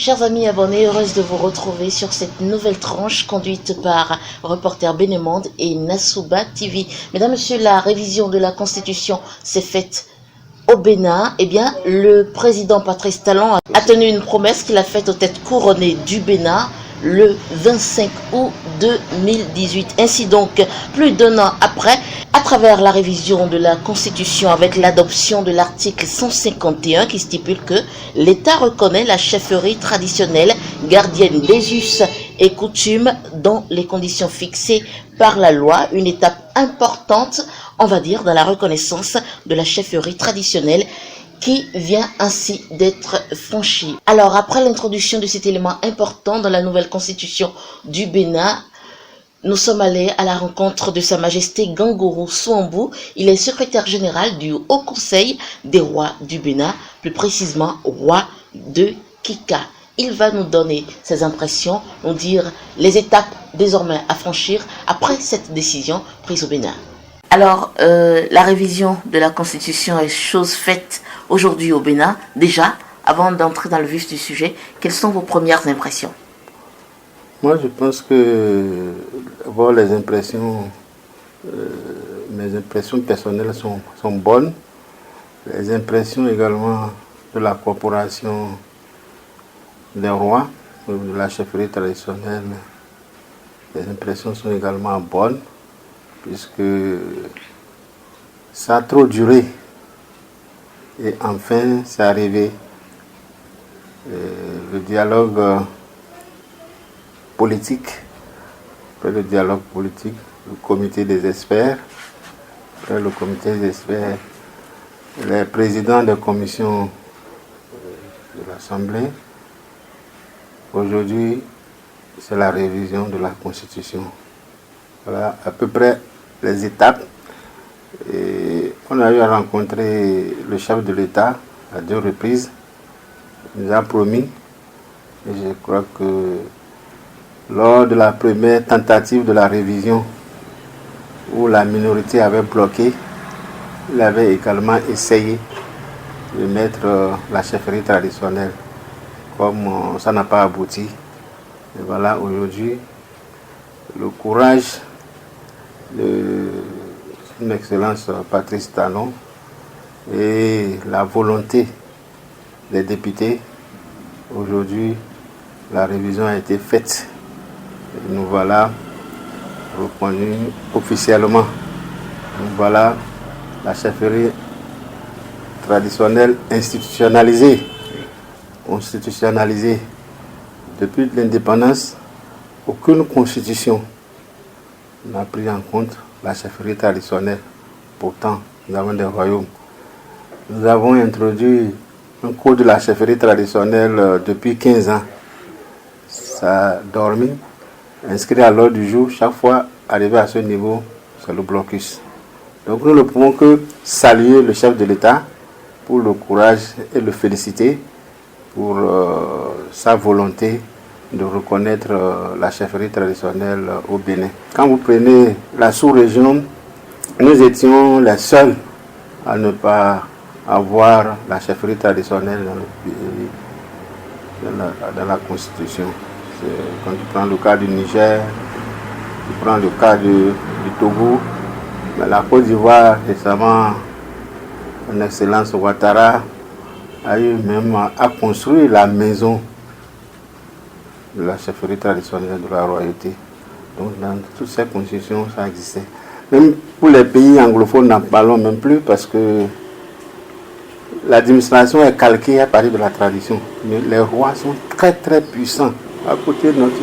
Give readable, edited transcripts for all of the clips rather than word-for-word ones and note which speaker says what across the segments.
Speaker 1: Chers amis abonnés, heureuse de vous retrouver sur cette nouvelle tranche conduite par Reporter Bénémonde et Nassouba TV. Mesdames, Messieurs, la révision de la Constitution s'est faite au Bénin. Eh bien, le président Patrice Talon a tenu une promesse qu'il a faite aux têtes couronnées du Bénin le 25 août 2018. Ainsi donc, plus d'un an après, à travers la révision de la Constitution avec l'adoption de l'article 151 qui stipule que l'État reconnaît la chefferie traditionnelle gardienne des us et coutumes dans les conditions fixées par la loi, une étape importante, on va dire, dans la reconnaissance de la chefferie traditionnelle qui vient ainsi d'être franchie. Alors, après l'introduction de cet élément important dans la nouvelle constitution du Bénin, nous sommes allés à la rencontre de Sa Majesté Gangourou Souambou. Il est secrétaire général du Haut Conseil des rois du Bénin, plus précisément roi de Kika. Il va nous donner ses impressions, nous dire les étapes désormais à franchir après cette décision prise au Bénin. Alors, la révision de la Constitution est chose faite aujourd'hui au Bénin. Déjà, avant d'entrer dans le vif du sujet, quelles sont vos premières impressions?
Speaker 2: Moi, je pense que voir les impressions, mes impressions personnelles sont bonnes. Les impressions également de la corporation des rois, de la chefferie traditionnelle, les impressions sont également bonnes, puisque ça a trop duré. Et enfin, c'est arrivé. Le dialogue politique, après le dialogue politique, le comité des experts, après le comité des experts, les présidents des commissions de l'Assemblée. Aujourd'hui, c'est la révision de la Constitution. Voilà à peu près les étapes. Et on a eu à rencontrer le chef de l'État à 2 reprises. Il nous a promis, et je crois que lors de la première tentative de la révision, où la minorité avait bloqué, il avait également essayé de mettre la chefferie traditionnelle. Comme ça n'a pas abouti, et voilà aujourd'hui le courage de son Excellence Patrice Talon et la volonté des députés. Aujourd'hui, la révision a été faite. Et nous voilà reconnus officiellement. Nous voilà la chefferie traditionnelle institutionnalisée. Constitutionnalisée. Depuis l'indépendance, aucune constitution n'a pris en compte la chefferie traditionnelle. Pourtant, nous avons des royaumes. Nous avons introduit un code de la chefferie traditionnelle depuis 15 ans. Ça a dormi, inscrit à l'ordre du jour. Chaque fois, arrivé à ce niveau, c'est le blocus. Donc nous ne pouvons que saluer le chef de l'État pour le courage et le féliciter pour sa volonté de reconnaître la chefferie traditionnelle au Bénin. Quand vous prenez la sous-région, nous étions les seuls à ne pas avoir la chefferie traditionnelle dans le pays, dans la Constitution. Quand tu prends le cas du Niger, tu prends le cas du Togo, la Côte d'Ivoire récemment, son Excellence Ouattara a eu même à construire la maison de la chefferie traditionnelle de la royauté. Donc dans toutes ces constitutions, ça existait. Même pour les pays anglophones, n'en parlons même plus parce que l'administration est calquée à partir de la tradition. Mais les rois sont très très puissants. À côté de notre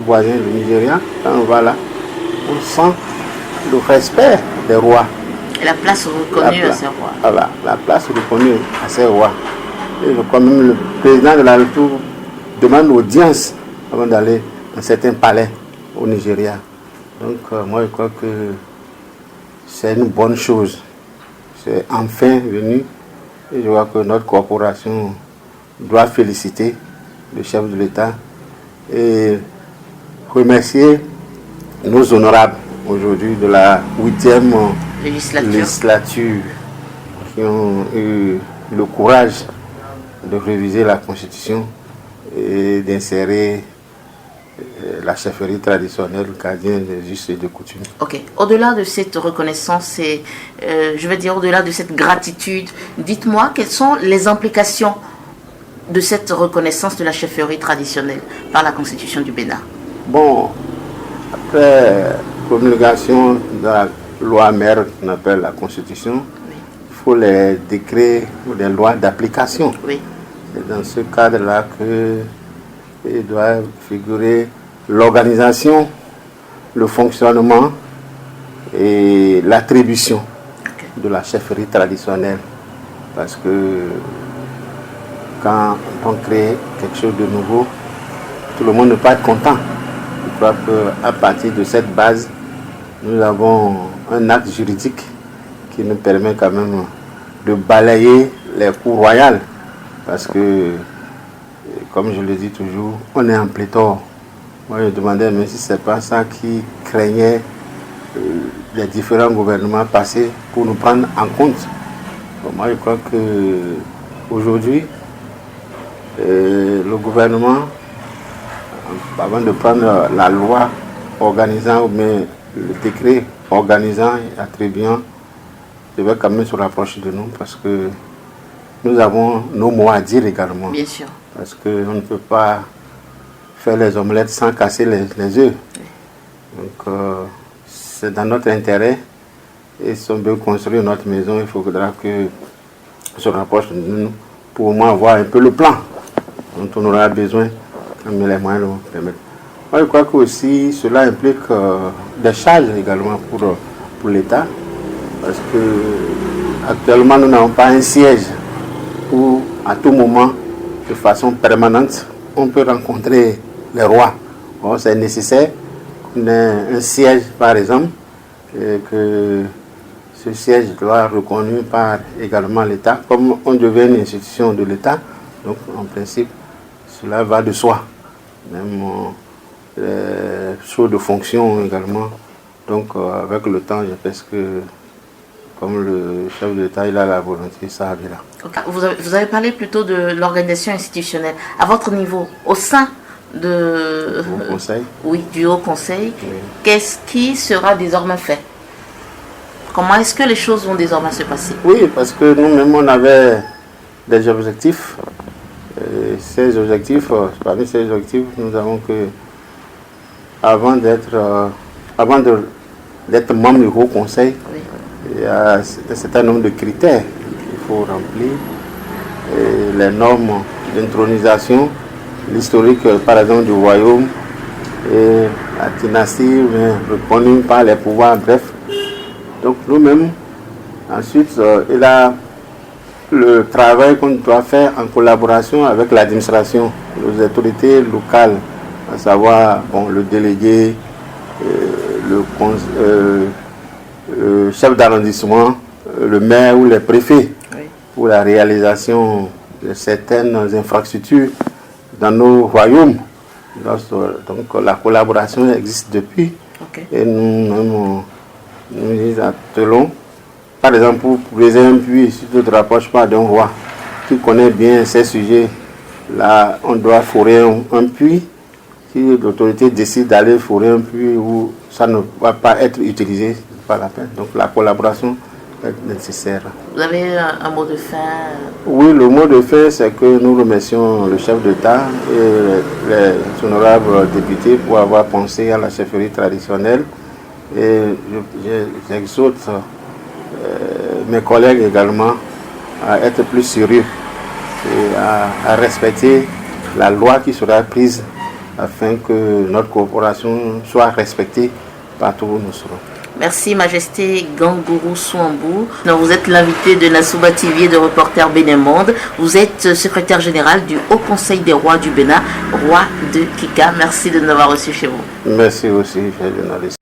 Speaker 2: voisin, le Nigeria, quand on va là, on sent le respect des rois.
Speaker 1: Et la place reconnue à ces rois.
Speaker 2: Voilà, la place reconnue à ces rois. Et je crois même le président de la République demande audience avant d'aller dans certains palais au Nigeria. Donc moi je crois que c'est une bonne chose. C'est enfin venu. Et je vois que notre corporation doit féliciter le chef de l'État et remercier nos honorables aujourd'hui de la 8e législature qui ont eu le courage de réviser la Constitution et d'insérer la chefferie traditionnelle gardienne des us et de coutumes.
Speaker 1: Ok. Au-delà de cette reconnaissance et, je veux dire, au-delà de cette gratitude, dites-moi quelles sont les implications de cette reconnaissance de la chefferie traditionnelle par la Constitution du Bénin.
Speaker 2: Bon, après promulgation de la loi mère qu'on appelle la Constitution,
Speaker 1: Oui.
Speaker 2: il faut les décrets ou les lois d'application.
Speaker 1: Oui.
Speaker 2: C'est dans ce cadre-là qu'il doit figurer l'organisation, le fonctionnement et l'attribution de la chefferie traditionnelle. Parce que quand on crée quelque chose de nouveau, tout le monde ne peut pas être content. Je crois qu'à partir de cette base, nous avons un acte juridique qui nous permet quand même de balayer les cours royales. Parce que, comme je le dis toujours, on est en pléthore. Moi, je demandais même si ce n'est pas ça qui craignait les différents gouvernements passés pour nous prendre en compte. Bon, moi, je crois qu'aujourd'hui, le gouvernement, avant de prendre la loi organisant ou bien le décret organisant et attribuant, devait quand même se rapprocher de nous parce que nous avons nos mots à dire également.
Speaker 1: Bien sûr.
Speaker 2: Parce qu'on ne peut pas faire les omelettes sans casser les œufs.
Speaker 1: Oui.
Speaker 2: Donc, c'est dans notre intérêt. Et si on veut construire notre maison, il faudra que se rapproche de nous pour au moins avoir un peu le plan dont on aura besoin, comme les moyens le permettent. Moi, je crois que aussi cela implique des charges également pour l'État, parce que actuellement nous n'avons pas un siège où à tout moment, de façon permanente, on peut rencontrer les rois. Bon, c'est nécessaire qu'on ait un siège, par exemple, et que ce siège doit être reconnu par également l'État, comme on devient une institution de l'État. Donc, en principe, cela va de soi. Même les choses de fonction également. Donc, avec le temps, je pense que, comme le chef de l'État, il a la volonté, ça arrivera.
Speaker 1: Okay. Vous avez parlé plutôt de l'organisation institutionnelle. À votre niveau, au sein de,
Speaker 2: Au Conseil.
Speaker 1: Oui, du Haut Conseil,
Speaker 2: Oui.
Speaker 1: qu'est-ce qui sera désormais fait? Comment est-ce que les choses vont désormais se passer?
Speaker 2: Oui, parce que nous-mêmes, on avait des objectifs. Et ces objectifs, parmi ces objectifs, nous avons que, avant d'être membre du Haut Conseil,
Speaker 1: Oui.
Speaker 2: il y a un certain nombre de critères qu'il faut remplir. Et les normes d'intronisation, l'historique, par exemple, du royaume, et la dynastie reconnue par les pouvoirs, bref. Donc nous-mêmes, ensuite, il y a le travail qu'on doit faire en collaboration avec l'administration, les autorités locales, à savoir le délégué, le chef d'arrondissement, le maire ou les préfets,
Speaker 1: Oui.
Speaker 2: pour la réalisation de certaines infrastructures dans nos royaumes. Donc la collaboration existe depuis.
Speaker 1: Okay.
Speaker 2: Et nous attelons, par exemple, pour briser un puits, si tu ne te rapproches pas d'un roi qui connaît bien ces sujets, là, on doit forer un puits. Si l'autorité décide d'aller forer un puits où ça ne va pas être utilisé, c'est pas la peine. Donc la collaboration est nécessaire.
Speaker 1: Vous avez un mot de fin?
Speaker 2: Oui, le mot de fin, c'est que nous remercions le chef d'État et les honorables députés pour avoir pensé à la chefferie traditionnelle. Et j'exhorte mes collègues également à être plus sérieux et à respecter la loi qui sera prise afin que notre coopération soit respectée partout où nous serons.
Speaker 1: Merci Majesté Gangourou Souambou. Vous êtes l'invité de Nasouba TV et de Reporter Bénémonde. Vous êtes secrétaire général du Haut Conseil des rois du Bénin, roi de Kika. Merci de nous avoir reçus chez vous.
Speaker 2: Merci aussi, chers journalistes.